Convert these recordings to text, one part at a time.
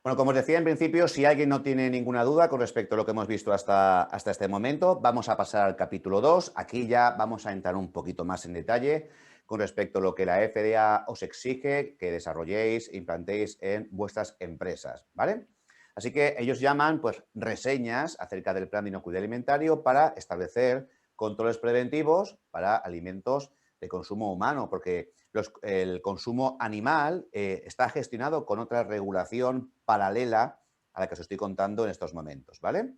Bueno, como os decía en principio, si alguien no tiene ninguna duda con respecto a lo que hemos visto hasta este momento, vamos a pasar al capítulo 2. Aquí ya vamos a entrar un poquito más en detalle con respecto a lo que la FDA os exige que desarrolléis e implantéis en vuestras empresas, ¿vale? Así que ellos llaman, pues, reseñas acerca del plan de inocuidad alimentario para establecer controles preventivos para alimentos de consumo humano, porque el consumo animal está gestionado con otra regulación paralela a la que os estoy contando en estos momentos, ¿vale?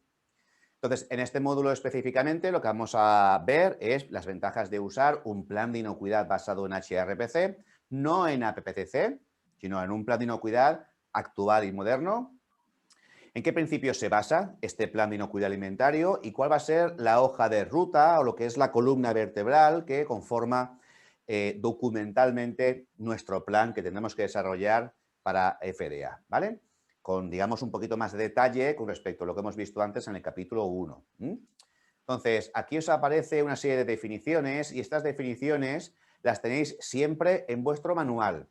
Entonces, en este módulo específicamente lo que vamos a ver es las ventajas de usar un plan de inocuidad basado en HRPC, no en APPCC, sino en un plan de inocuidad actual y moderno. ¿En qué principios se basa este plan de inocuidad alimentario y cuál va a ser la hoja de ruta o lo que es la columna vertebral que conforma documentalmente nuestro plan que tenemos que desarrollar para FDA, ¿vale? Con, digamos, un poquito más de detalle con respecto a lo que hemos visto antes en el capítulo 1. Entonces, aquí os aparece una serie de definiciones y estas definiciones las tenéis siempre en vuestro manual.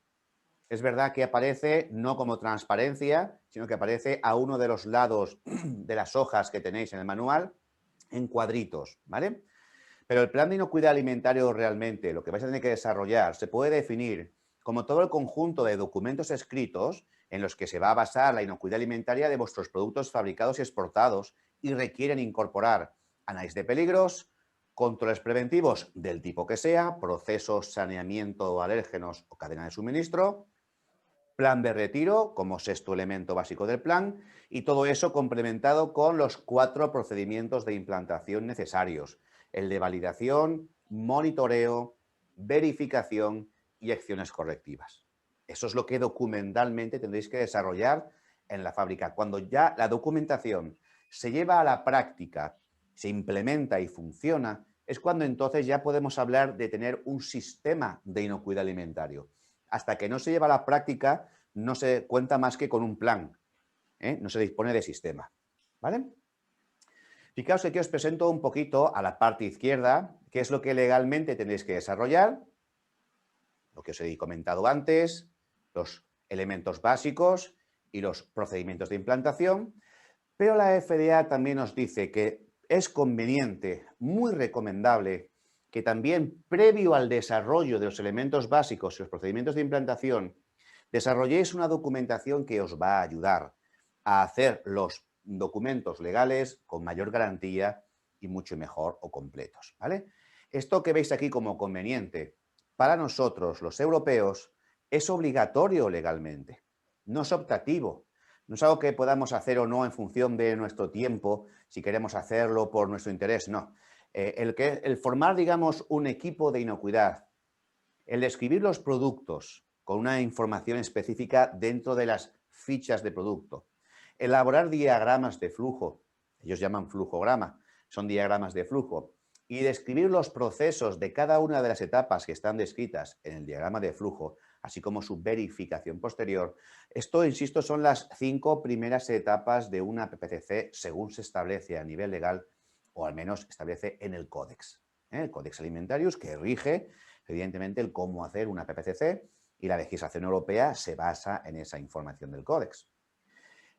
Es verdad que aparece no como transparencia, sino que aparece a uno de los lados de las hojas que tenéis en el manual en cuadritos, ¿vale? Pero el plan de inocuidad alimentario realmente, lo que vais a tener que desarrollar, se puede definir como todo el conjunto de documentos escritos en los que se va a basar la inocuidad alimentaria de vuestros productos fabricados y exportados y requieren incorporar análisis de peligros, controles preventivos del tipo que sea, procesos, saneamiento, alérgenos o cadena de suministro, plan de retiro como sexto elemento básico del plan y todo eso complementado con los 4 procedimientos de implantación necesarios, el de validación, monitoreo, verificación y acciones correctivas. Eso es lo que documentalmente tendréis que desarrollar en la fábrica. Cuando ya la documentación se lleva a la práctica, se implementa y funciona, es cuando entonces ya podemos hablar de tener un sistema de inocuidad alimentario. Hasta que no se lleva a la práctica, no se cuenta más que con un plan, no se dispone de sistema, ¿vale? Fijaos que aquí os presento un poquito a la parte izquierda, qué es lo que legalmente tenéis que desarrollar, lo que os he comentado antes, los elementos básicos y los procedimientos de implantación, pero la FDA también nos dice que es conveniente, muy recomendable, que también previo al desarrollo de los elementos básicos y los procedimientos de implantación, desarrolléis una documentación que os va a ayudar a hacer los documentos legales con mayor garantía y mucho mejor o completos, ¿vale? Esto que veis aquí como conveniente, para nosotros, los europeos, es obligatorio legalmente, no es optativo. No es algo que podamos hacer o no en función de nuestro tiempo, si queremos hacerlo por nuestro interés, no. El formar, digamos, un equipo de inocuidad, el describir los productos con una información específica dentro de las fichas de producto, elaborar diagramas de flujo, ellos llaman flujograma, son diagramas de flujo, y describir los procesos de cada una de las etapas que están descritas en el diagrama de flujo, así como su verificación posterior. Esto, insisto, son las 5 primeras etapas de una PPCC según se establece a nivel legal o al menos establece en el Códex. El Códex Alimentarius que rige, evidentemente, el cómo hacer una PPCC y la legislación europea se basa en esa información del Códex.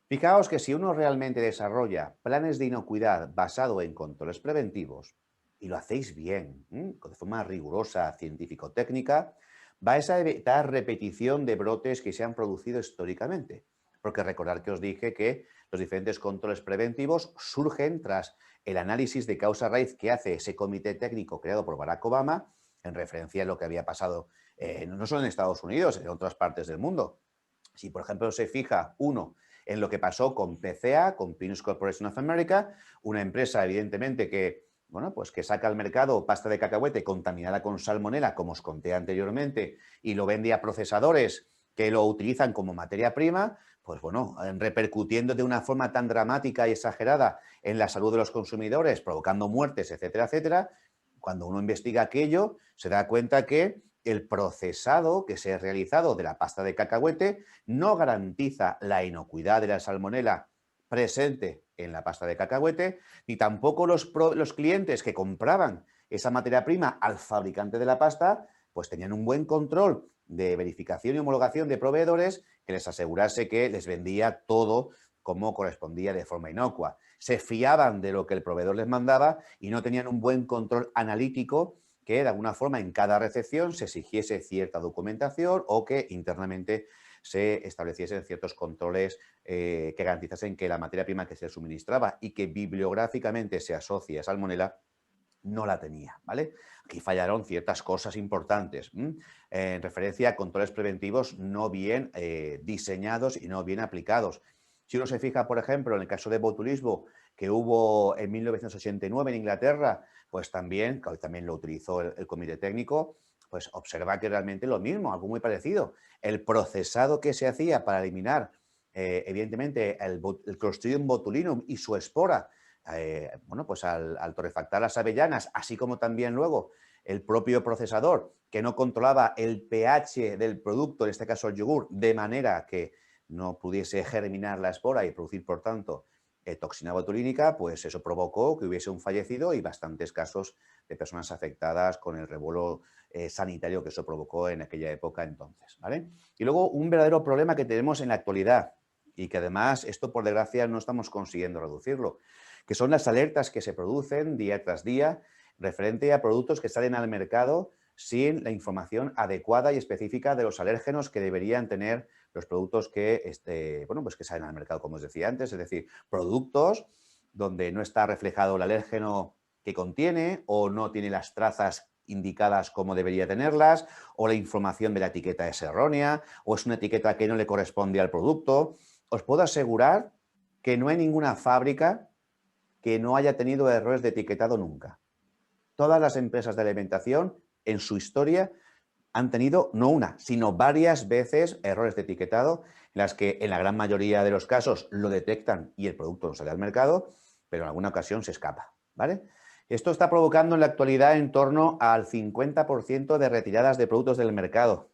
Fijaos que si uno realmente desarrolla planes de inocuidad basado en controles preventivos y lo hacéis bien, de forma rigurosa, científico-técnica, vais a evitar repetición de brotes que se han producido históricamente. Porque recordad que os dije que los diferentes controles preventivos surgen tras el análisis de causa raíz que hace ese comité técnico creado por Barack Obama en referencia a lo que había pasado no solo en Estados Unidos, en otras partes del mundo. Si, por ejemplo, se fija uno en lo que pasó con PCA, con Pinus Corporation of America, una empresa, evidentemente, que, bueno, pues que saca al mercado pasta de cacahuete contaminada con salmonela, como os conté anteriormente, y lo vende a procesadores que lo utilizan como materia prima, pues bueno, repercutiendo de una forma tan dramática y exagerada en la salud de los consumidores, provocando muertes, etcétera, etcétera. Cuando uno investiga aquello, se da cuenta que el procesado que se ha realizado de la pasta de cacahuete no garantiza la inocuidad de la salmonela presente en la pasta de cacahuete, ni tampoco los clientes que compraban esa materia prima al fabricante de la pasta, pues tenían un buen control de verificación y homologación de proveedores que les asegurase que les vendía todo como correspondía de forma inocua. Se fiaban de lo que el proveedor les mandaba y no tenían un buen control analítico que de alguna forma en cada recepción se exigiese cierta documentación o que internamente se estableciesen ciertos controles que garantizasen que la materia prima que se suministraba y que bibliográficamente se asocia a salmonela no la tenía, ¿vale? Aquí fallaron ciertas cosas importantes en referencia a controles preventivos no bien diseñados y no bien aplicados. Si uno se fija, por ejemplo, en el caso de botulismo que hubo en 1989 en Inglaterra, pues también lo utilizó el comité técnico, pues observa que realmente lo mismo, algo muy parecido. El procesado que se hacía para eliminar, evidentemente, el Clostridium botulinum y su espora, bueno, pues al torrefactar las avellanas, así como también luego el propio procesador que no controlaba el pH del producto, en este caso el yogur, de manera que no pudiese germinar la espora y producir, por tanto, toxina botulínica, pues eso provocó que hubiese un fallecido y bastantes casos de personas afectadas con el revuelo sanitario que eso provocó en aquella época entonces, ¿vale? Y luego un verdadero problema que tenemos en la actualidad y que además esto, por desgracia, no estamos consiguiendo reducirlo, que son las alertas que se producen día tras día referente a productos que salen al mercado sin la información adecuada y específica de los alérgenos que deberían tener los productos que, bueno, pues que salen al mercado, como os decía antes, es decir, productos donde no está reflejado el alérgeno que contiene o no tiene las trazas indicadas como debería tenerlas, o la información de la etiqueta es errónea, o es una etiqueta que no le corresponde al producto. Os puedo asegurar que no hay ninguna fábrica que no haya tenido errores de etiquetado nunca. Todas las empresas de alimentación en su historia han tenido no una, sino varias veces errores de etiquetado en las que en la gran mayoría de los casos lo detectan y el producto no sale al mercado, pero en alguna ocasión se escapa, ¿vale? Esto está provocando en la actualidad en torno al 50% de retiradas de productos del mercado.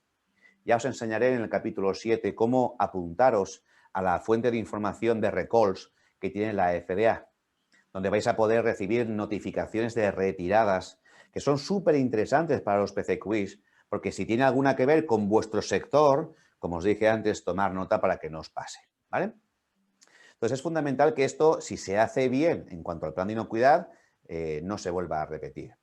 Ya os enseñaré en el capítulo 7 cómo apuntaros a la fuente de información de recalls que tiene la FDA, donde vais a poder recibir notificaciones de retiradas que son súper interesantes para los PC Quiz, porque si tiene alguna que ver con vuestro sector, como os dije antes, tomar nota para que no os pase, ¿vale? Entonces es fundamental que esto, si se hace bien en cuanto al plan de inocuidad, no se vuelva a repetir.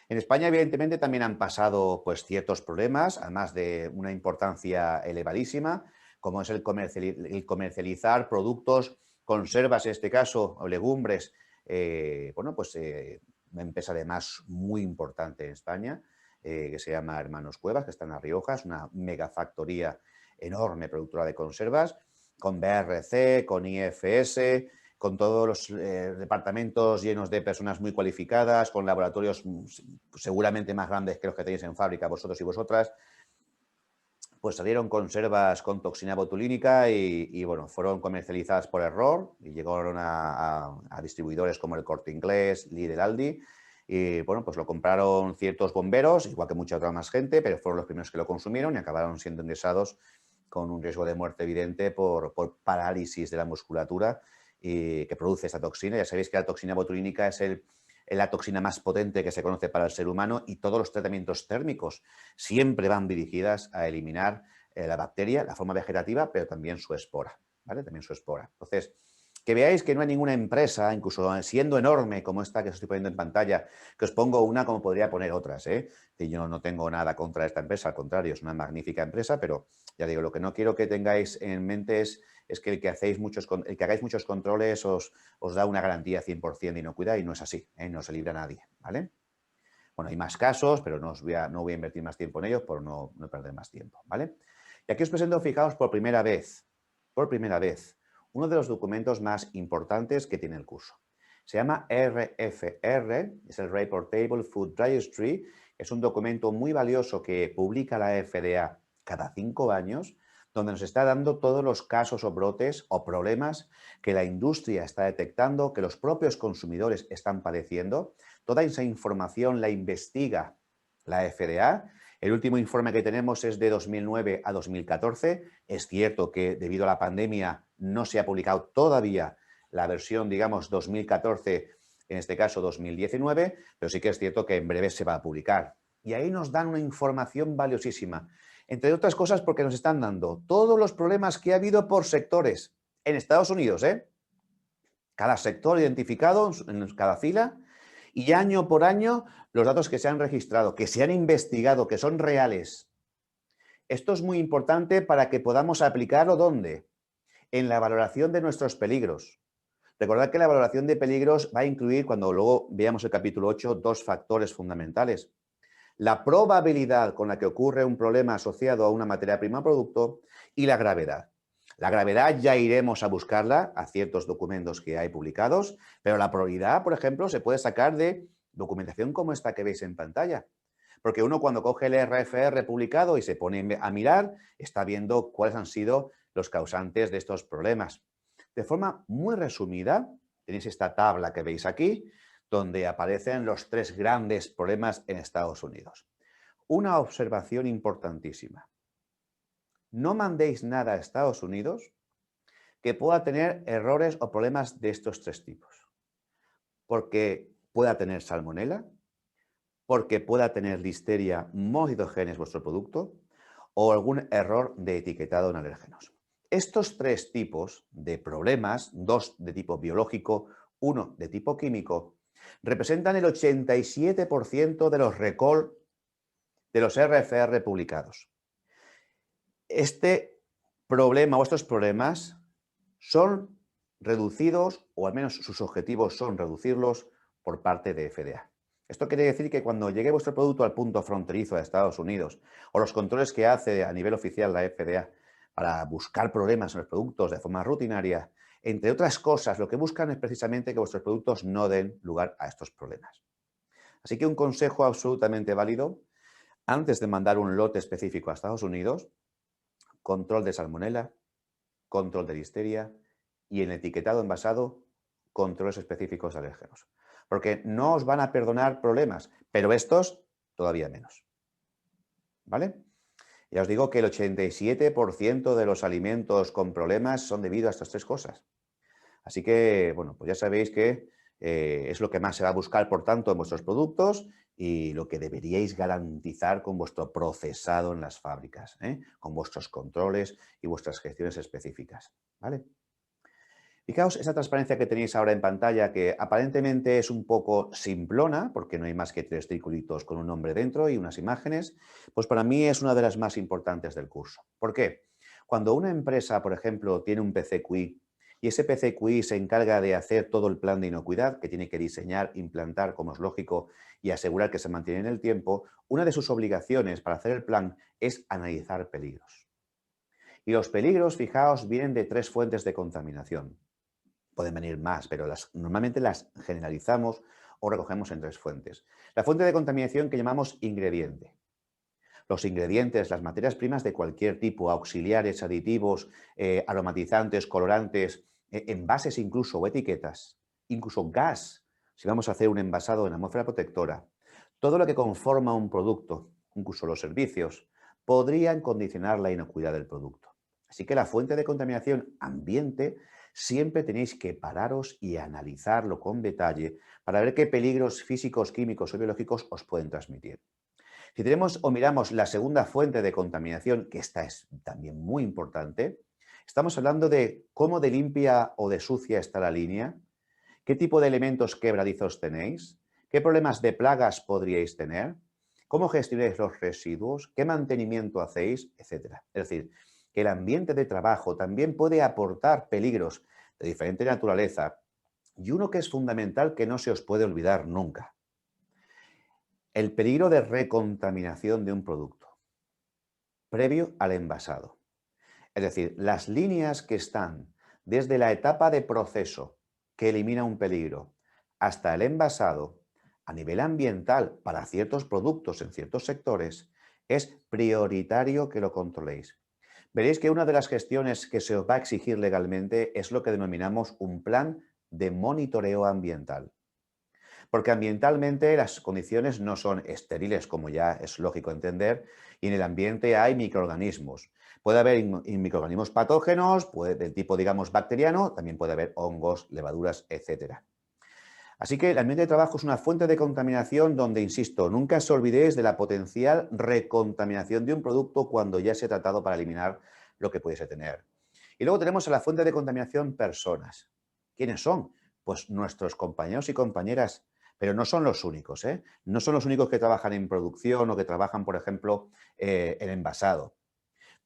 En España, evidentemente, también han pasado pues, ciertos problemas, además de una importancia elevadísima, como es el comercializar productos, conservas en este caso, o legumbres, bueno, pues una empresa además muy importante en España, que se llama Hermanos Cuevas, que está en La Rioja, es una megafactoría enorme productora de conservas, con BRC, con IFS, con todos los departamentos llenos de personas muy cualificadas, con laboratorios seguramente más grandes que los que tenéis en fábrica vosotros y vosotras, pues salieron conservas con toxina botulínica y bueno, fueron comercializadas por error y llegaron a distribuidores como el Corte Inglés, Lidl, Aldi, y bueno, pues lo compraron ciertos bomberos, igual que mucha otra más gente, pero fueron los primeros que lo consumieron y acabaron siendo ingresados con un riesgo de muerte evidente por parálisis de la musculatura que produce esta toxina. Ya sabéis que la toxina botulínica es la toxina más potente que se conoce para el ser humano y todos los tratamientos térmicos siempre van dirigidas a eliminar la bacteria, la forma vegetativa, pero también su espora, ¿vale? También su espora. Entonces, que veáis que no hay ninguna empresa, incluso siendo enorme como esta que os estoy poniendo en pantalla, que os pongo una como podría poner otras, ¿eh? Que yo no tengo nada contra esta empresa, al contrario, es una magnífica empresa, pero ya digo, lo que no quiero que tengáis en mente es que el que hagáis muchos controles os da una garantía 100% de inocuidad y no es así, ¿eh? No se libra a nadie, ¿vale? Bueno, hay más casos, pero no voy a invertir más tiempo en ellos por no perder más tiempo, ¿vale? Y aquí os presento, fijaos, por primera vez, uno de los documentos más importantes que tiene el curso. Se llama RFR, es el Reportable Food Registry, es un documento muy valioso que publica la FDA cada 5 años, donde nos está dando todos los casos o brotes o problemas que la industria está detectando, que los propios consumidores están padeciendo. Toda esa información la investiga la FDA. El último informe que tenemos es de 2009 a 2014. Es cierto que debido a la pandemia no se ha publicado todavía la versión, digamos, 2014, en este caso 2019, pero sí que es cierto que en breve se va a publicar. Y ahí nos dan una información valiosísima. Entre otras cosas porque nos están dando todos los problemas que ha habido por sectores en Estados Unidos, ¿eh? Cada sector identificado en cada fila y año por año los datos que se han registrado, que se han investigado, que son reales. Esto es muy importante para que podamos aplicarlo ¿dónde? En la valoración de nuestros peligros. Recordad que la valoración de peligros va a incluir, cuando luego veamos el capítulo 8, dos factores fundamentales. La probabilidad con la que ocurre un problema asociado a una materia prima o producto y la gravedad. La gravedad ya iremos a buscarla a ciertos documentos que hay publicados, pero la probabilidad, por ejemplo, se puede sacar de documentación como esta que veis en pantalla. Porque uno cuando coge el RFR publicado y se pone a mirar, está viendo cuáles han sido los causantes de estos problemas. De forma muy resumida, tenéis esta tabla que veis aquí, donde aparecen los 3 grandes problemas en Estados Unidos. Una observación importantísima. No mandéis nada a Estados Unidos que pueda tener errores o problemas de estos 3 tipos. Porque pueda tener salmonela, porque pueda tener listeria monocytogenes vuestro producto o algún error de etiquetado en alérgenos. Estos 3 tipos de problemas, 2 de tipo biológico, 1 de tipo químico, representan el 87% de los recall de los RFR publicados. Este problema o estos problemas son reducidos, o al menos sus objetivos son reducirlos por parte de FDA. Esto quiere decir que cuando llegue vuestro producto al punto fronterizo de Estados Unidos o los controles que hace a nivel oficial la FDA para buscar problemas en los productos de forma rutinaria, entre otras cosas, lo que buscan es precisamente que vuestros productos no den lugar a estos problemas. Así que un consejo absolutamente válido, antes de mandar un lote específico a Estados Unidos, control de salmonela, control de listeria y en el etiquetado envasado, controles específicos de alérgenos. Porque no os van a perdonar problemas, pero estos todavía menos. ¿Vale? Ya os digo que el 87% de los alimentos con problemas son debido a estas 3 cosas. Así que, bueno, pues ya sabéis que es lo que más se va a buscar, por tanto, en vuestros productos y lo que deberíais garantizar con vuestro procesado en las fábricas, con vuestros controles y vuestras gestiones específicas. ¿Vale? Fijaos esa transparencia que tenéis ahora en pantalla, que aparentemente es un poco simplona, porque no hay más que 3 circulitos con un nombre dentro y unas imágenes, pues para mí es una de las más importantes del curso. ¿Por qué? Cuando una empresa, por ejemplo, tiene un PCQI y ese PCQI se encarga de hacer todo el plan de inocuidad, que tiene que diseñar, implantar, como es lógico, y asegurar que se mantiene en el tiempo, una de sus obligaciones para hacer el plan es analizar peligros. Y los peligros, fijaos, vienen de 3 fuentes de contaminación. Pueden venir más, pero normalmente las generalizamos o recogemos en 3 fuentes. La fuente de contaminación que llamamos ingrediente. Los ingredientes, las materias primas de cualquier tipo, auxiliares, aditivos, aromatizantes, colorantes, envases incluso o etiquetas, incluso gas, si vamos a hacer un envasado en atmósfera protectora. Todo lo que conforma un producto, incluso los servicios, podrían condicionar la inocuidad del producto. Así que la fuente de contaminación ambiente siempre tenéis que pararos y analizarlo con detalle para ver qué peligros físicos, químicos o biológicos os pueden transmitir. Si tenemos o miramos la segunda fuente de contaminación, que esta es también muy importante, estamos hablando de cómo de limpia o de sucia está la línea, qué tipo de elementos quebradizos tenéis, qué problemas de plagas podríais tener, cómo gestionáis los residuos, qué mantenimiento hacéis, etcétera. Es decir, que el ambiente de trabajo también puede aportar peligros de diferente naturaleza y uno que es fundamental que no se os puede olvidar nunca. El peligro de recontaminación de un producto previo al envasado. Es decir, las líneas que están desde la etapa de proceso que elimina un peligro hasta el envasado a nivel ambiental para ciertos productos en ciertos sectores, es prioritario que lo controléis. Veréis que una de las gestiones que se os va a exigir legalmente es lo que denominamos un plan de monitoreo ambiental. Porque ambientalmente las condiciones no son estériles, como ya es lógico entender, y en el ambiente hay microorganismos. Puede haber microorganismos patógenos, del tipo, digamos, bacteriano, también puede haber hongos, levaduras, etc. Así que el ambiente de trabajo es una fuente de contaminación donde, insisto, nunca os olvidéis de la potencial recontaminación de un producto cuando ya se ha tratado para eliminar lo que pudiese tener. Y luego tenemos a la fuente de contaminación personas. ¿Quiénes son? Pues nuestros compañeros y compañeras, pero no son los únicos, ¿eh? No son los únicos que trabajan en producción o que trabajan, por ejemplo, en envasado.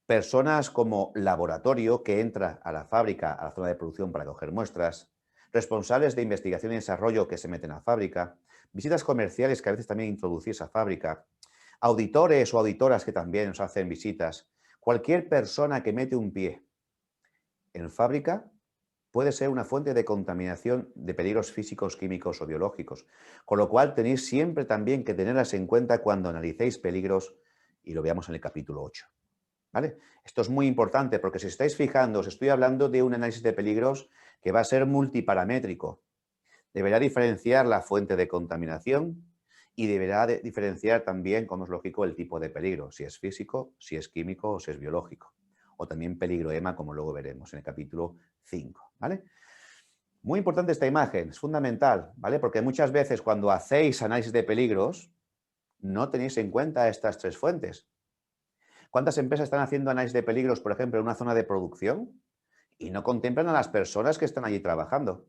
Personas como laboratorio que entra a la fábrica, a la zona de producción para coger muestras, responsables de investigación y desarrollo que se meten a la fábrica, visitas comerciales que a veces también introducís a fábrica, auditores o auditoras que también nos hacen visitas, cualquier persona que mete un pie en fábrica puede ser una fuente de contaminación de peligros físicos, químicos o biológicos, con lo cual tenéis siempre también que tenerlas en cuenta cuando analicéis peligros y lo veamos en el capítulo 8. ¿Vale? Esto es muy importante porque si estáis fijando, os estoy hablando de un análisis de peligros que va a ser multiparamétrico. Deberá diferenciar la fuente de contaminación y deberá diferenciar también, como es lógico, el tipo de peligro, si es físico, si es químico o si es biológico. O también peligro EMA, como luego veremos en el capítulo 5. ¿Vale? Muy importante esta imagen, es fundamental, ¿vale? Porque muchas veces cuando hacéis análisis de peligros no tenéis en cuenta estas tres fuentes. ¿Cuántas empresas están haciendo análisis de peligros, por ejemplo, en una zona de producción y no contemplan a las personas que están allí trabajando?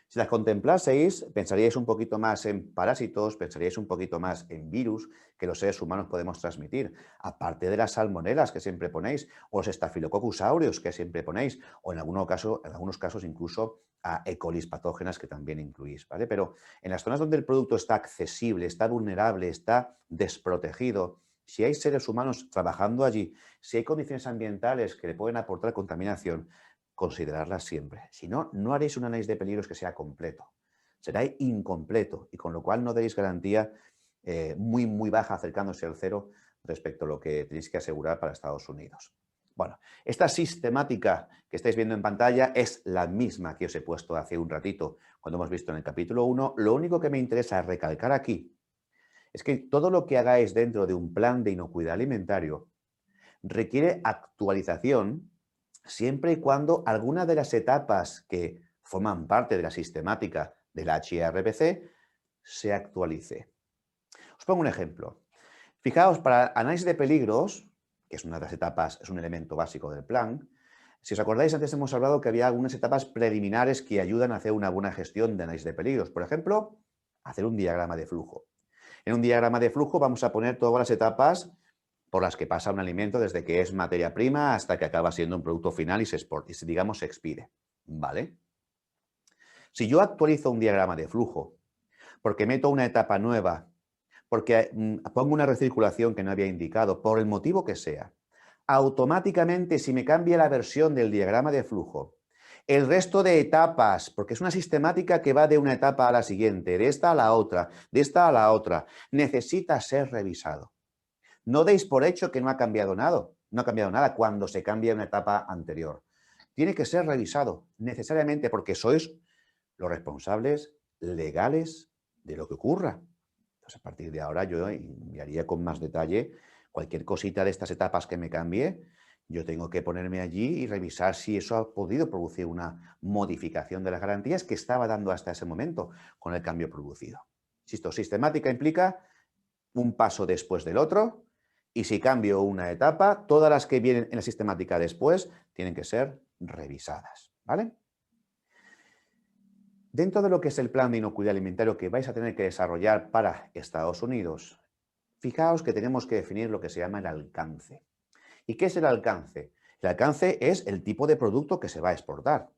Si las contemplaseis, pensaríais un poquito más en parásitos, pensaríais un poquito más en virus que los seres humanos podemos transmitir, aparte de las salmonelas que siempre ponéis, o los estafilococcus aureus que siempre ponéis, o en algunos casos incluso a E. coli patógenas que también incluís, ¿vale? Pero en las zonas donde el producto está accesible, está vulnerable, está desprotegido, si hay seres humanos trabajando allí, si hay condiciones ambientales que le pueden aportar contaminación, considerarlas siempre. Si no, no haréis un análisis de peligros que sea completo. Será incompleto y con lo cual no daréis garantía muy baja, acercándose al cero respecto a lo que tenéis que asegurar para Estados Unidos. Bueno, esta sistemática que estáis viendo en pantalla es la misma que os he puesto hace un ratito cuando hemos visto en el capítulo 1. Lo único que me interesa recalcar aquí es que todo lo que hagáis dentro de un plan de inocuidad alimentario requiere actualización siempre y cuando alguna de las etapas que forman parte de la sistemática del HRPC se actualice. Os pongo un ejemplo. Fijaos, para análisis de peligros, que es una de las etapas, es un elemento básico del plan, si os acordáis, antes hemos hablado que había algunas etapas preliminares que ayudan a hacer una buena gestión de análisis de peligros. Por ejemplo, hacer un diagrama de flujo. En un diagrama de flujo vamos a poner todas las etapas por las que pasa un alimento desde que es materia prima hasta que acaba siendo un producto final y digamos, se expide. ¿Vale? Si yo actualizo un diagrama de flujo porque meto una etapa nueva, porque pongo una recirculación que no había indicado, por el motivo que sea, automáticamente si me cambia la versión del diagrama de flujo, el resto de etapas, porque es una sistemática que va de una etapa a la siguiente, de esta a la otra, de esta a la otra, necesita ser revisado. No deis por hecho que no ha cambiado nada cuando se cambia una etapa anterior. Tiene que ser revisado necesariamente porque sois los responsables legales de lo que ocurra. Entonces, a partir de ahora yo enviaría con más detalle cualquier cosita de estas etapas que me cambie. Yo tengo que ponerme allí y revisar si eso ha podido producir una modificación de las garantías que estaba dando hasta ese momento con el cambio producido. Insisto, sistemática implica un paso después del otro y si cambio una etapa, todas las que vienen en la sistemática después tienen que ser revisadas, ¿vale? Dentro de lo que es el plan de inocuidad alimentario que vais a tener que desarrollar para Estados Unidos, fijaos que tenemos que definir lo que se llama el alcance. ¿Y qué es el alcance? El alcance es el tipo de producto que se va a exportar.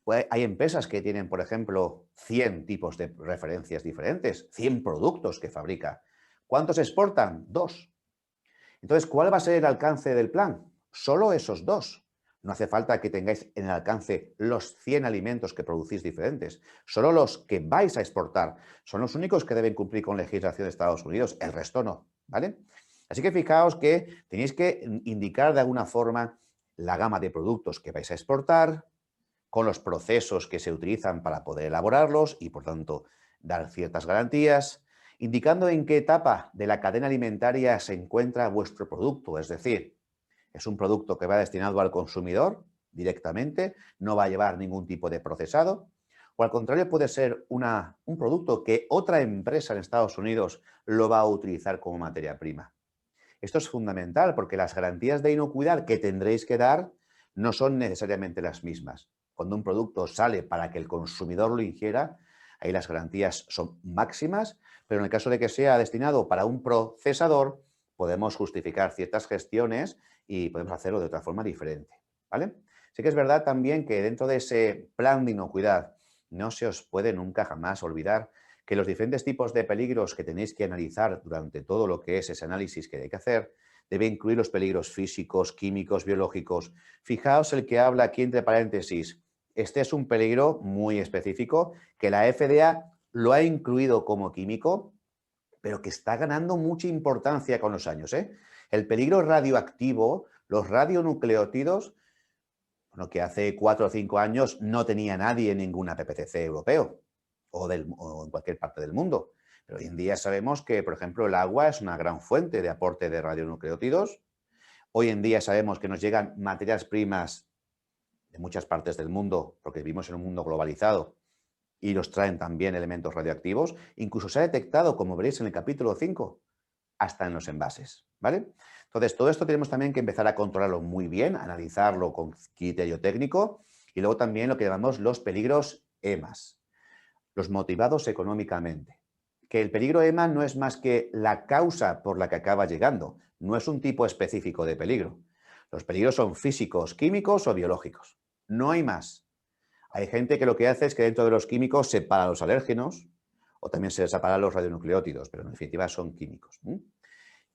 Pues hay empresas que tienen, por ejemplo, 100 tipos de referencias diferentes, 100 productos que fabrica. ¿Cuántos exportan? 2. Entonces, ¿cuál va a ser el alcance del plan? Solo esos 2. No hace falta que tengáis en el alcance los 100 alimentos que producís diferentes. Solo los que vais a exportar son los únicos que deben cumplir con legislación de Estados Unidos. El resto no, ¿vale? Así que fijaos que tenéis que indicar de alguna forma la gama de productos que vais a exportar, con los procesos que se utilizan para poder elaborarlos y, por tanto, dar ciertas garantías, indicando en qué etapa de la cadena alimentaria se encuentra vuestro producto. Es decir, es un producto que va destinado al consumidor directamente, no va a llevar ningún tipo de procesado, O al contrario, puede ser un producto que otra empresa en Estados Unidos lo va a utilizar como materia prima. Esto es fundamental porque las garantías de inocuidad que tendréis que dar no son necesariamente las mismas. Cuando un producto sale para que el consumidor lo ingiera, ahí las garantías son máximas, pero en el caso de que sea destinado para un procesador, podemos justificar ciertas gestiones y podemos hacerlo de otra forma diferente, ¿vale? Sí que es verdad también que dentro de ese plan de inocuidad no se os puede nunca jamás olvidar que los diferentes tipos de peligros que tenéis que analizar durante todo lo que es ese análisis que hay que hacer debe incluir los peligros físicos, químicos, biológicos. Fijaos el que habla aquí entre paréntesis. Este es un peligro muy específico que la FDA lo ha incluido como químico, pero que está ganando mucha importancia con los años, ¿eh? El peligro radioactivo, los radionucleótidos, bueno, que hace 4 o 5 años no tenía nadie en ninguna PPCC europeo o en cualquier parte del mundo. Pero hoy en día sabemos que, por ejemplo, el agua es una gran fuente de aporte de radionucleótidos. Hoy en día sabemos que nos llegan materias primas de muchas partes del mundo, porque vivimos en un mundo globalizado, y nos traen también elementos radioactivos. Incluso se ha detectado, como veréis en el capítulo 5, hasta en los envases, ¿vale? Entonces, todo esto tenemos también que empezar a controlarlo muy bien, analizarlo con criterio técnico y luego también lo que llamamos los peligros EMAS, los motivados económicamente. Que el peligro EMA no es más que la causa por la que acaba llegando, no es un tipo específico de peligro. Los peligros son físicos, químicos o biológicos. No hay más. Hay gente que lo que hace es que dentro de los químicos separa los alérgenos o también se separa los radionucleótidos, pero en definitiva son químicos.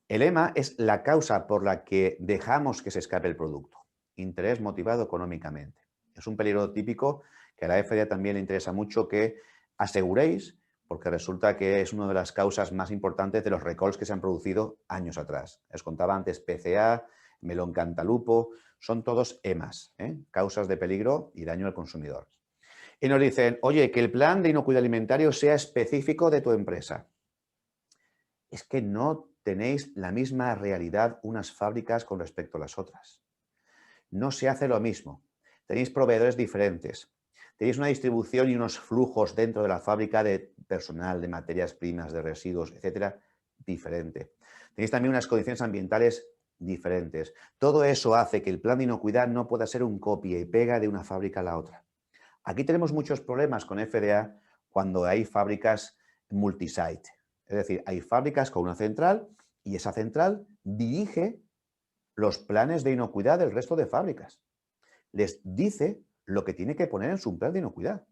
El EMA es la causa por la que dejamos que se escape el producto. Interés motivado económicamente. Es un peligro típico que a la FDA también le interesa mucho que aseguréis, porque resulta que es una de las causas más importantes de los recalls que se han producido años atrás. Les contaba antes PCA, melón cantalupo, son todos EMAs, causas de peligro y daño al consumidor. Y nos dicen, oye, que el plan de inocuidad alimentario sea específico de tu empresa. Es que no tenéis la misma realidad unas fábricas con respecto a las otras. No se hace lo mismo. Tenéis proveedores diferentes. Tenéis una distribución y unos flujos dentro de la fábrica de personal, de materias primas, de residuos, etcétera, diferente. Tenéis también unas condiciones ambientales diferentes. Todo eso hace que el plan de inocuidad no pueda ser un copia y pega de una fábrica a la otra. Aquí tenemos muchos problemas con FDA cuando hay fábricas multisite. Es decir, hay fábricas con una central y esa central dirige los planes de inocuidad del resto de fábricas. Les dice lo que tiene que poner en su plan de inocuidad.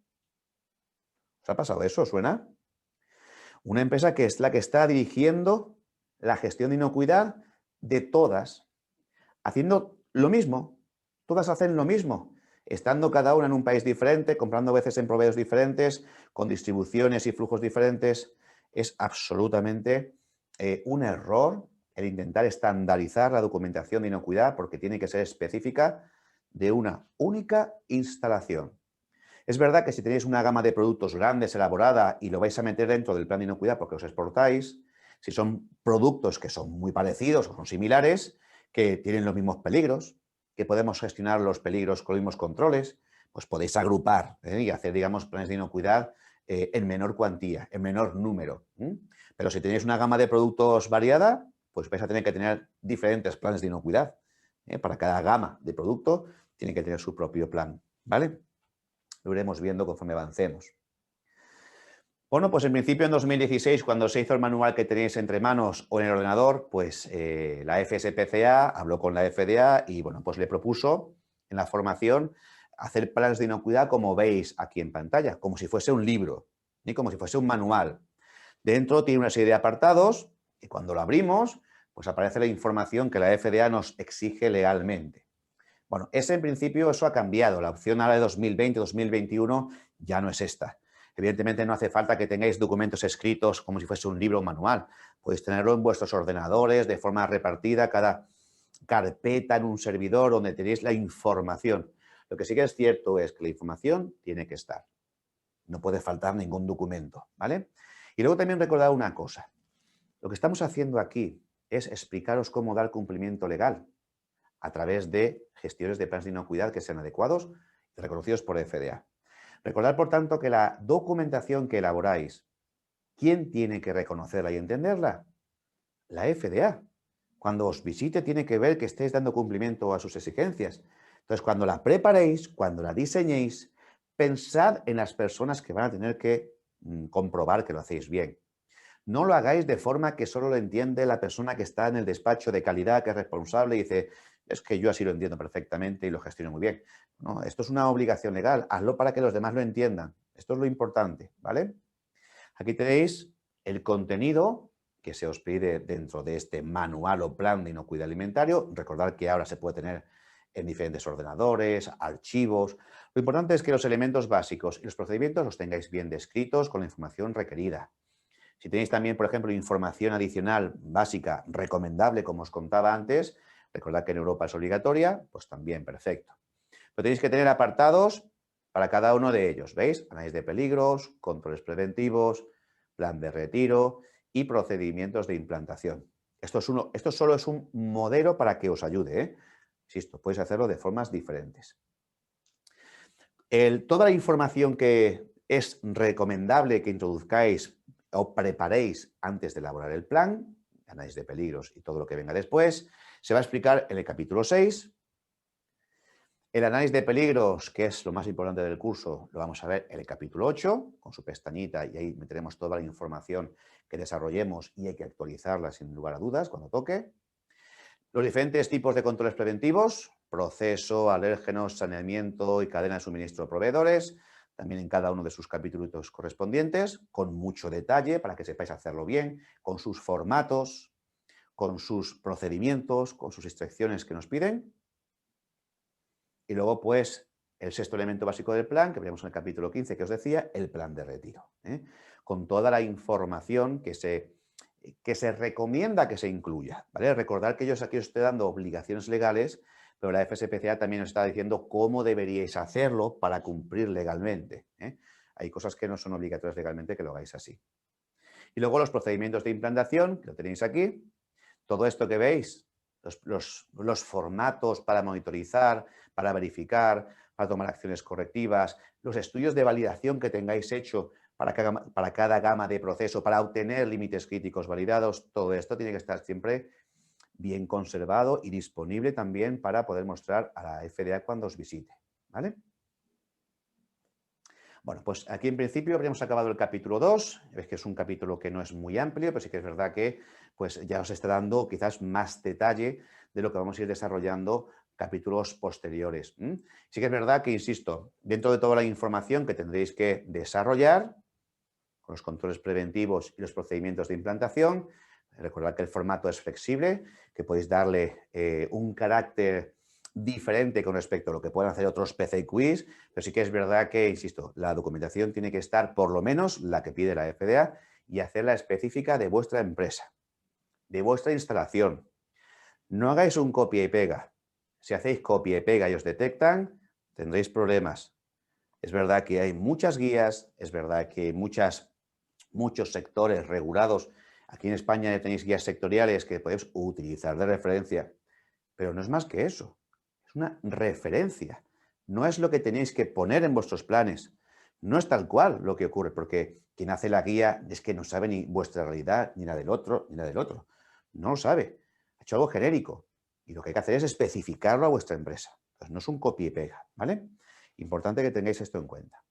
¿Os ha pasado eso? ¿Suena? Una empresa que es la que está dirigiendo la gestión de inocuidad de todas, haciendo lo mismo. Todas hacen lo mismo, estando cada una en un país diferente, comprando a veces en proveedores diferentes, con distribuciones y flujos diferentes. Es absolutamente un error el intentar estandarizar la documentación de inocuidad porque tiene que ser específica de una única instalación. Es verdad que si tenéis una gama de productos grandes, elaborada, y lo vais a meter dentro del plan de inocuidad porque os exportáis, si son productos que son muy parecidos o son similares, que tienen los mismos peligros, que podemos gestionar los peligros con los mismos controles, pues podéis agrupar y hacer, digamos, planes de inocuidad en menor cuantía, en menor número. Pero si tenéis una gama de productos variada, pues vais a tener que tener diferentes planes de inocuidad. Para cada gama de producto tiene que tener su propio plan, ¿vale? Lo iremos viendo conforme avancemos. Bueno, pues en principio en 2016, cuando se hizo el manual que tenéis entre manos o en el ordenador, pues la FSPCA habló con la FDA y bueno, pues le propuso en la formación hacer planes de inocuidad como veis aquí en pantalla, como si fuese un libro, ni como si fuese un manual. Dentro tiene una serie de apartados y cuando lo abrimos, pues aparece la información que la FDA nos exige legalmente. Bueno, ese en principio eso ha cambiado. La opción ahora de 2020-2021 ya no es esta. Evidentemente no hace falta que tengáis documentos escritos como si fuese un libro o un manual. Podéis tenerlo en vuestros ordenadores de forma repartida, cada carpeta en un servidor donde tenéis la información. Lo que sí que es cierto es que la información tiene que estar. No puede faltar ningún documento, ¿vale? Y luego también recordad una cosa. Lo que estamos haciendo aquí es explicaros cómo dar cumplimiento legal a través de gestiones de planes de inocuidad que sean adecuados y reconocidos por FDA. Recordad, por tanto, que la documentación que elaboráis, ¿quién tiene que reconocerla y entenderla? La FDA. Cuando os visite tiene que ver que estéis dando cumplimiento a sus exigencias. Entonces, cuando la preparéis, cuando la diseñéis, pensad en las personas que van a tener que comprobar que lo hacéis bien. No lo hagáis de forma que solo lo entiende la persona que está en el despacho de calidad, que es responsable y dice, es que yo así lo entiendo perfectamente y lo gestiono muy bien. No, esto es una obligación legal. Hazlo para que los demás lo entiendan. Esto es lo importante, ¿vale? Aquí tenéis el contenido que se os pide dentro de este manual o plan de inocuidad alimentario. Recordad que ahora se puede tener en diferentes ordenadores, archivos. Lo importante es que los elementos básicos y los procedimientos los tengáis bien descritos con la información requerida. Si tenéis también, por ejemplo, información adicional básica recomendable, como os contaba antes, recordad que en Europa es obligatoria, pues también perfecto. Pero tenéis que tener apartados para cada uno de ellos, ¿veis? Análisis de peligros, controles preventivos, plan de retiro y procedimientos de implantación. Esto solo es un modelo para que os ayude, ¿eh? Insisto, podéis hacerlo de formas diferentes. Toda la información que es recomendable que introduzcáis o preparéis antes de elaborar el plan, análisis de peligros y todo lo que venga después, se va a explicar en el capítulo 6. El análisis de peligros, que es lo más importante del curso, lo vamos a ver en el capítulo 8, con su pestañita, y ahí meteremos toda la información que desarrollemos y hay que actualizarla sin lugar a dudas cuando toque. Los diferentes tipos de controles preventivos, proceso, alérgenos, saneamiento y cadena de suministro a proveedores, también en cada uno de sus capítulos correspondientes, con mucho detalle para que sepáis hacerlo bien, con sus formatos, con sus procedimientos, con sus instrucciones que nos piden. Y luego, pues, el sexto elemento básico del plan, que veremos en el capítulo 15, que os decía, el plan de retiro, ¿eh? Con toda la información que se recomienda que se incluya, ¿vale? Recordad que yo aquí os estoy dando obligaciones legales, pero la FSPCA también os está diciendo cómo deberíais hacerlo para cumplir legalmente, ¿eh? Hay cosas que no son obligatorias legalmente que lo hagáis así. Y luego los procedimientos de implantación, que lo tenéis aquí. Todo esto que veis, los formatos para monitorizar, para verificar, para tomar acciones correctivas, los estudios de validación que tengáis hecho para cada gama de proceso, para obtener límites críticos validados, todo esto tiene que estar siempre bien conservado y disponible también para poder mostrar a la FDA cuando os visite, ¿vale? Bueno, pues aquí en principio habríamos acabado el capítulo 2. Ves que es un capítulo que no es muy amplio, pero sí que es verdad que pues, ya os está dando quizás más detalle de lo que vamos a ir desarrollando capítulos posteriores. Sí que es verdad que, insisto, dentro de toda la información que tendréis que desarrollar, con los controles preventivos y los procedimientos de implantación, recordad que el formato es flexible, que podéis darle un carácter diferente con respecto a lo que pueden hacer otros PCQs, pero sí que es verdad que, insisto, la documentación tiene que estar por lo menos la que pide la FDA y hacerla específica de vuestra empresa, de vuestra instalación. No hagáis un copia y pega. Si hacéis copia y pega y os detectan, tendréis problemas. Es verdad que hay muchas guías, es verdad que hay muchos sectores regulados. Aquí en España ya tenéis guías sectoriales que podéis utilizar de referencia, pero no es más que eso. Es una referencia. No es lo que tenéis que poner en vuestros planes. No es tal cual lo que ocurre, porque quien hace la guía es que no sabe ni vuestra realidad, ni la del otro, ni la del otro. No lo sabe. Ha hecho algo genérico. Y lo que hay que hacer es especificarlo a vuestra empresa. Entonces, no es un copia y pega, ¿vale? Importante que tengáis esto en cuenta.